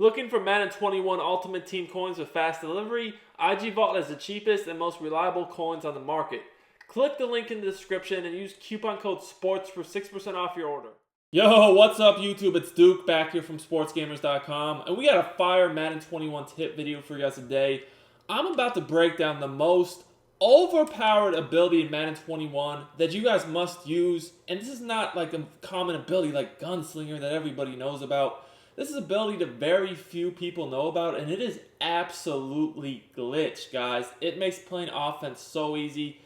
Looking for Madden 21 Ultimate Team coins with fast delivery? IG Vault has the cheapest and most reliable coins on the market. Click the link in the description and use coupon code SPORTS for 6% off your order. Yo, what's up YouTube? It's Duke back here from sportsgamers.com, and we got a fire Madden 21 tip video for you guys today. I'm about to break down the most overpowered ability in Madden 21 that you guys must use, and this is not like a common ability like Gunslinger that everybody knows about. This is an ability that very few people know about, and it is absolutely glitched, guys. It makes playing offense so easy.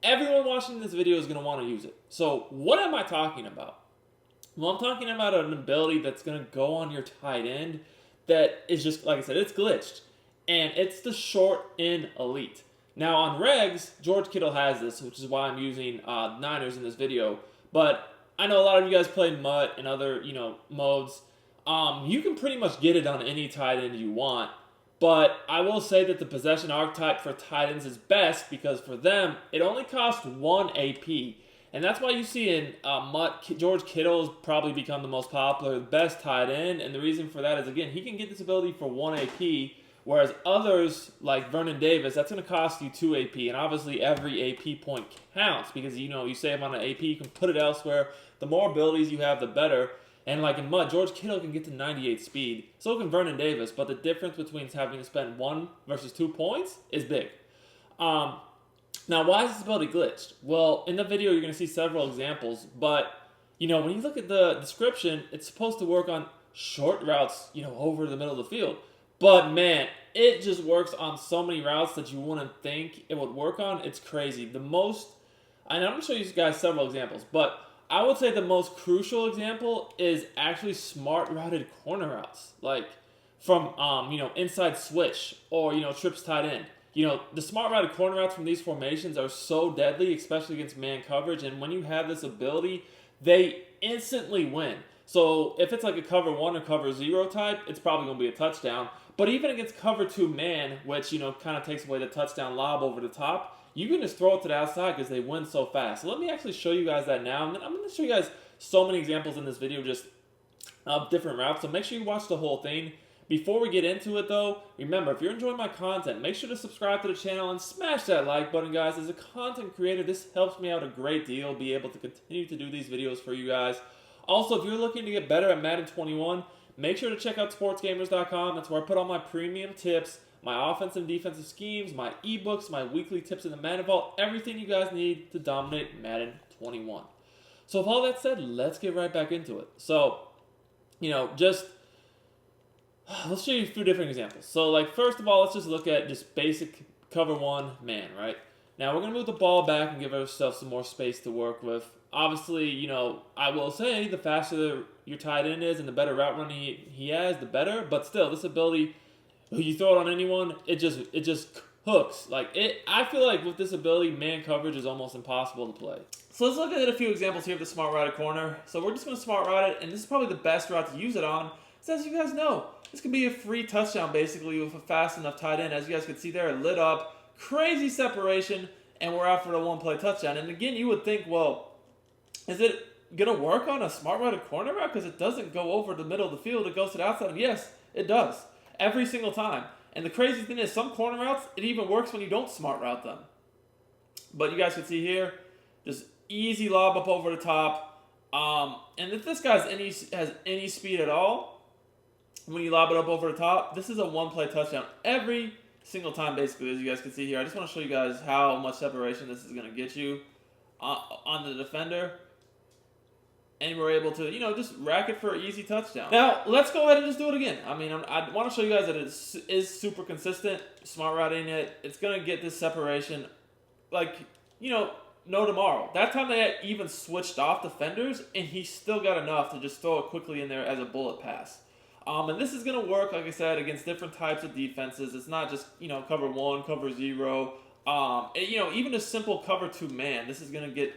Everyone watching this video is going to want to use it. So what am I talking about? Well, I'm talking about an ability that's going to go on your tight end that is just, like I said, it's glitched. And it's the short in elite. Now on regs, George Kittle has this, which is why I'm using Niners in this video. But I know a lot of you guys play MUT and other, modes. You can pretty much get it on any tight end you want. But I will say that the possession archetype for tight ends is best because for them, it only costs 1 AP. And that's why you see in MUT, George Kittle has probably become the most popular, best tight end. And the reason for that is, again, he can get this ability for 1 AP. Whereas others, like Vernon Davis, that's going to cost you 2 AP. And obviously every AP point counts because, you save on an AP, you can put it elsewhere. The more abilities you have, the better. And like in MUT, George Kittle can get to 98 speed. So can Vernon Davis. But the difference between having to spend 1 versus 2 points is big. Now, why is this ability glitched? Well, in the video, you're going to see several examples. But, when you look at the description, it's supposed to work on short routes, over the middle of the field. But, man, it just works on so many routes that you wouldn't think it would work on. It's crazy. And I'm going to show you guys several examples. But I would say the most crucial example is actually smart routed corner routes. Like from, inside switch or, trips tight end. The smart routed corner routes from these formations are so deadly, especially against man coverage. And when you have this ability, they instantly win. So if it's like a cover 1 or cover 0 type, it's probably going to be a touchdown. But even against cover 2 man, which, kind of takes away the touchdown lob over the top, you can just throw it to the outside because they win so fast. So let me actually show you guys that now. And then I'm going to show you guys so many examples in this video just of different routes. So make sure you watch the whole thing. Before we get into it though, remember, if you're enjoying my content, make sure to subscribe to the channel and smash that like button, guys. As a content creator, this helps me out a great deal, be able to continue to do these videos for you guys. Also, if you're looking to get better at Madden 21, make sure to check out sportsgamers.com. That's where I put all my premium tips, my offensive and defensive schemes, my ebooks, my weekly tips in the Madden Vault, everything you guys need to dominate Madden 21. So with all that said, let's get right back into it. So, let's show you a few different examples. So, first of all, let's just look at just basic cover 1 man, right? Now, we're going to move the ball back and give ourselves some more space to work with. Obviously, I will say the faster your tight end is and the better route running he has, the better. But still, this ability, you throw it on anyone, it just hooks. I feel like with this ability, man coverage is almost impossible to play. So let's look at a few examples here of the smart routed corner. So we're just going to smart route it, and this is probably the best route to use it on. So as you guys know, this could be a free touchdown basically with a fast enough tight end. As you guys can see there, it lit up, crazy separation, and we're out for the 1-play touchdown. And again, you would think, well, is it going to work on a smart routed corner route? Because it doesn't go over the middle of the field. It goes to the outside. And yes, it does. Every single time. And the crazy thing is some corner routes, it even works when you don't smart route them. But you guys can see here, just easy lob up over the top. And if this guy has any speed at all, when you lob it up over the top, this is a 1-play touchdown every single time basically, as you guys can see here. I just want to show you guys how much separation this is going to get you on the defender. And we're able to, just rack it for an easy touchdown. Now, let's go ahead and just do it again. I want to show you guys that it is super consistent. Smart routing it. It's going to get this separation no tomorrow. That time they had even switched off defenders, and he still got enough to just throw it quickly in there as a bullet pass. And this is going to work, like I said, against different types of defenses. It's not just, cover 1, cover 0. Even a simple cover 2 man, this is going to get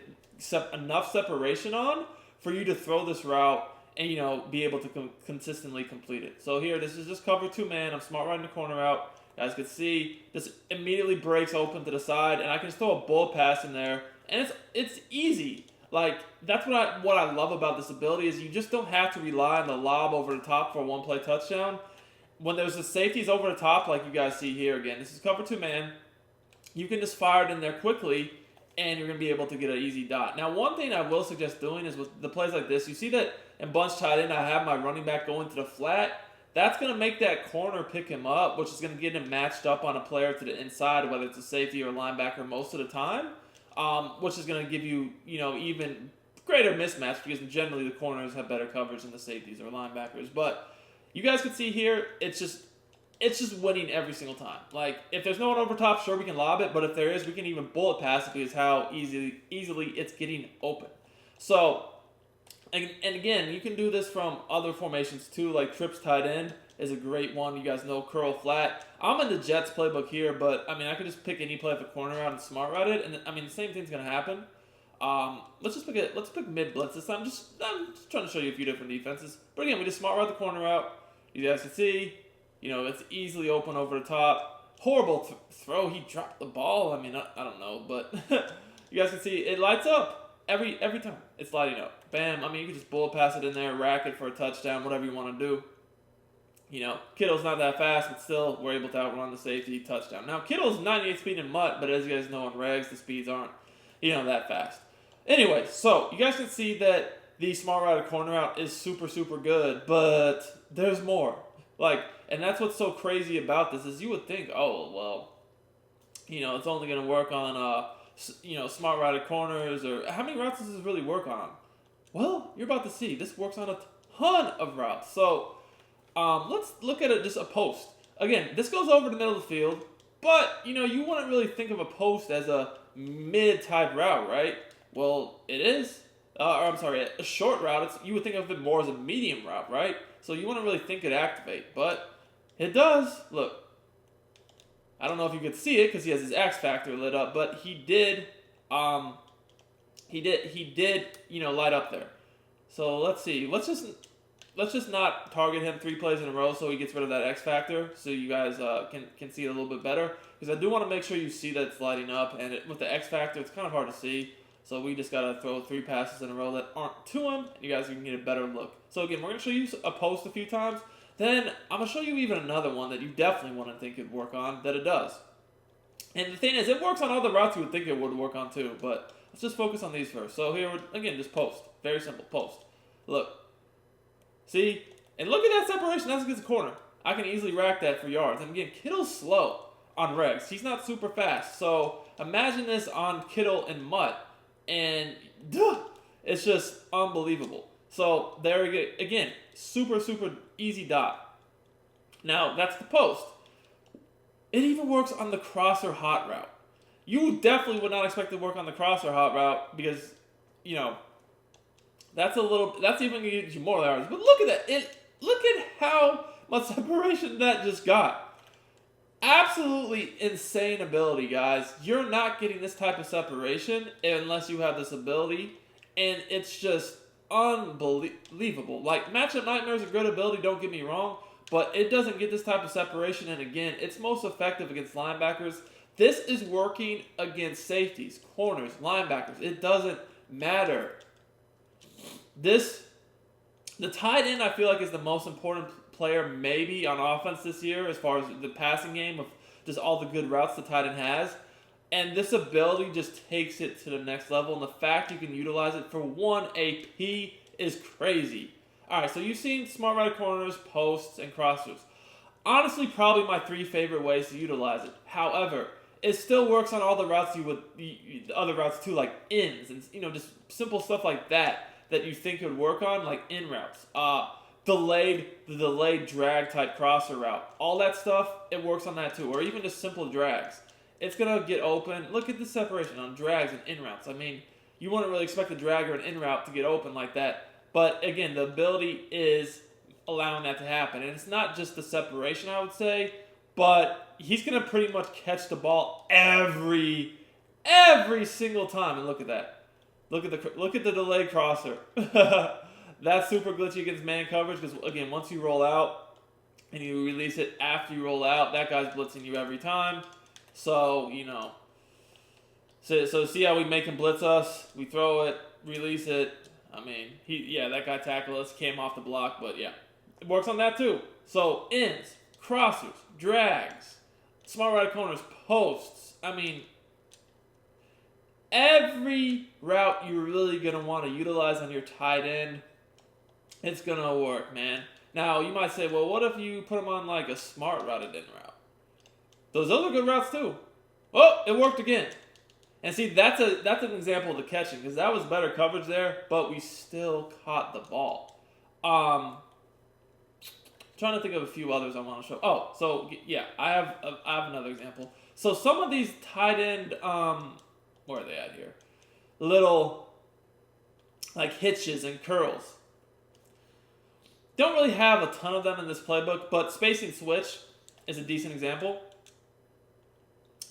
enough separation on for you to throw this route and, be able to consistently complete it. So here, this is just cover 2 man. I'm smart routing the corner out. You guys can see this immediately breaks open to the side, and I can just throw a bullet pass in there, and it's easy. That's what I love about this ability is you just don't have to rely on the lob over the top for a 1-play touchdown. when there's the safeties over the top, like you guys see here again, this is cover 2 man. You can just fire it in there quickly, and you're going to be able to get an easy dot. Now, one thing I will suggest doing is with the plays like this, you see that in bunch tight end, I have my running back going to the flat. That's going to make that corner pick him up, which is going to get him matched up on a player to the inside, whether it's a safety or a linebacker most of the time, which is going to give you, even greater mismatch because generally the corners have better coverage than the safeties or linebackers. But you guys can see here, it's just winning every single time. Like, if there's no one over top, sure, we can lob it, but if there is, we can even bullet pass it because how easily it's getting open. So, and again, you can do this from other formations too, like trips tight end is a great one. You guys know curl flat. I'm in the Jets playbook here, but, I could just pick any play at the corner out and smart route it, and, the same thing's going to happen. Let's pick mid blitz this time. I'm just trying to show you a few different defenses. But again, we just smart route the corner out. You guys can see, it's easily open over the top. Horrible throw. He dropped the ball. I don't know, but you guys can see it lights up every time. It's lighting up. Bam. You can just bullet pass it in there, rack it for a touchdown, whatever you want to do. Kittle's not that fast, but still, we're able to outrun the safety, touchdown. Now, Kittle's 98 speed in MUT, but as you guys know in regs, the speeds aren't, that fast. Anyway, so you guys can see that the smart route corner out is super, super good, but there's more. And that's what's so crazy about this is you would think, oh, well, it's only going to work on, smart routed corners, or how many routes does this really work on? Well, you're about to see. This works on a ton of routes. So, let's look at it just a post. Again, this goes over the middle of the field, but, you wouldn't really think of a post as a mid-type route, right? Well, it is. A short route, you would think of it more as a medium route, right? So you wouldn't really think it'd activate, but it does. Look. I don't know if you could see it because he has his X factor lit up, but he did, light up there. So let's see. Let's just not target him 3 plays in a row so he gets rid of that X factor so you guys can see it a little bit better. Because I do want to make sure you see that it's lighting up, and with the X factor, it's kind of hard to see. So we just got to throw 3 passes in a row that aren't to him, and you guys can get a better look. So again, we're going to show you a post a few times. Then I'm going to show you even another one that you definitely want to think it'd work on, that it does. And the thing is, it works on all the routes you would think it would work on too, but let's just focus on these first. So here, again, just post. Very simple, post. Look. See? And look at that separation. That's against the corner. I can easily rack that for yards. And again, Kittle's slow on regs. He's not super fast. So imagine this on Kittle and Mutt. And it's just unbelievable. So there we go. Again, super, super easy dot. Now, that's the post. It even works on the crosser hot route. You definitely would not expect it to work on the crosser hot route because, that's even going to get you more yards. But look at that. Look at how much separation that just got. Absolutely insane ability, guys. You're not getting this type of separation unless you have this ability, and it's just unbelievable. Like, Matchup Nightmare is a good ability, don't get me wrong, but it doesn't get this type of separation, and again, it's most effective against linebackers. This is working against safeties, corners, linebackers. It doesn't matter. The tight end, I feel like, is the most important player maybe on offense this year as far as the passing game of just all the good routes the tight end has. And this ability just takes it to the next level. And the fact you can utilize it for 1 AP is crazy. Alright, so you've seen smart right corners, posts, and crossers. Honestly, probably my 3 favorite ways to utilize it. However, it still works on all the routes the other routes too, like ins and just simple stuff like that you think it would work on, like in routes. The delayed drag type crosser route. All that stuff, it works on that too. Or even just simple drags. It's going to get open. Look at the separation on drags and in routes. You wouldn't really expect a drag or an in route to get open like that. But again, the ability is allowing that to happen. And it's not just the separation, I would say, but he's going to pretty much catch the ball every single time. And look at that. Look at the delayed crosser. That's super glitchy against man coverage because, again, once you roll out and you release it after you roll out, that guy's blitzing you every time. So, So see how we make him blitz us? We throw it, release it. That guy tackled us, came off the block, but yeah. It works on that too. So, ends. crossers, drags, smart right corners, posts. I mean, every route you're really going to want to utilize on your tight end, it's going to work, man. Now, you might say, well, what if you put them on like a smart routed in route? Those are good routes too. Oh, it worked again. And see, that's an example of the catching, because that was better coverage there, but we still caught the ball. Trying to think of a few others I want to show. Oh, so yeah, I have another example. So some of these tight end, where are they at here? Little like hitches and curls. Don't really have a ton of them in this playbook, but spacing switch is a decent example.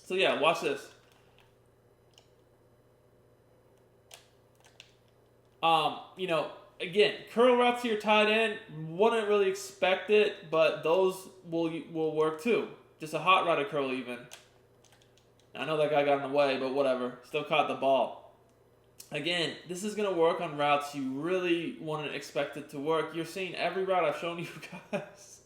So yeah, watch this. You know, again, curl routes to your tight end, wouldn't really expect it, but those will work too. Just a hot routed curl even. I know that guy got in the way, but whatever. Still caught the ball. Again, this is going to work on routes you really wouldn't expect it to work. You're seeing every route I've shown you guys.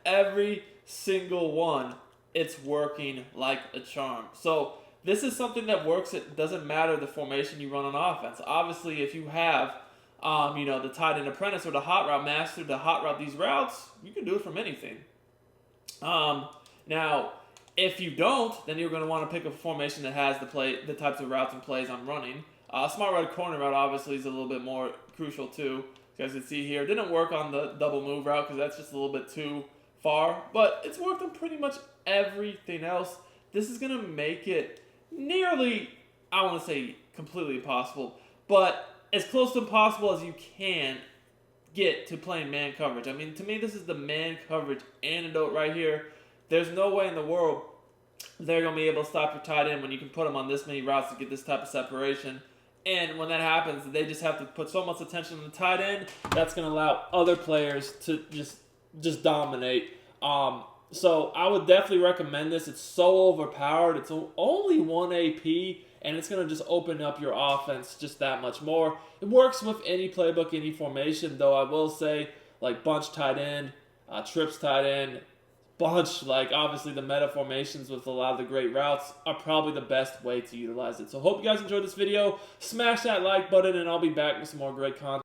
Every single one, it's working like a charm. So this is something that works. It doesn't matter the formation you run on offense. Obviously, if you have, you know, the tight end apprentice or the hot route master to hot route these routes, you can do it from anything. Now, if you don't, then you're going to want to pick a formation that has the types of routes and plays I'm running. Smart right corner route obviously is a little bit more crucial too. As you guys can see here, it didn't work on the double move route because that's just a little bit too far, but it's worked on pretty much everything else. This is going to make it nearly, I want to say completely impossible, but as close to impossible as you can get to playing man coverage. I mean, to me, this is the man coverage antidote right here. There's no way in the world they're going to be able to stop your tight end when you can put them on this many routes to get this type of separation. And when that happens, they just have to put so much attention on the tight end. That's going to allow other players to just dominate. So I would definitely recommend this. It's so overpowered. It's only 1 AP, and it's going to just open up your offense just that much more. It works with any playbook, any formation, though I will say, like bunch tight end, trips tight end, bunch, like obviously the meta formations with a lot of the great routes are probably the best way to utilize it. So hope you guys enjoyed this video. Smash that like button, and I'll be back with some more great content.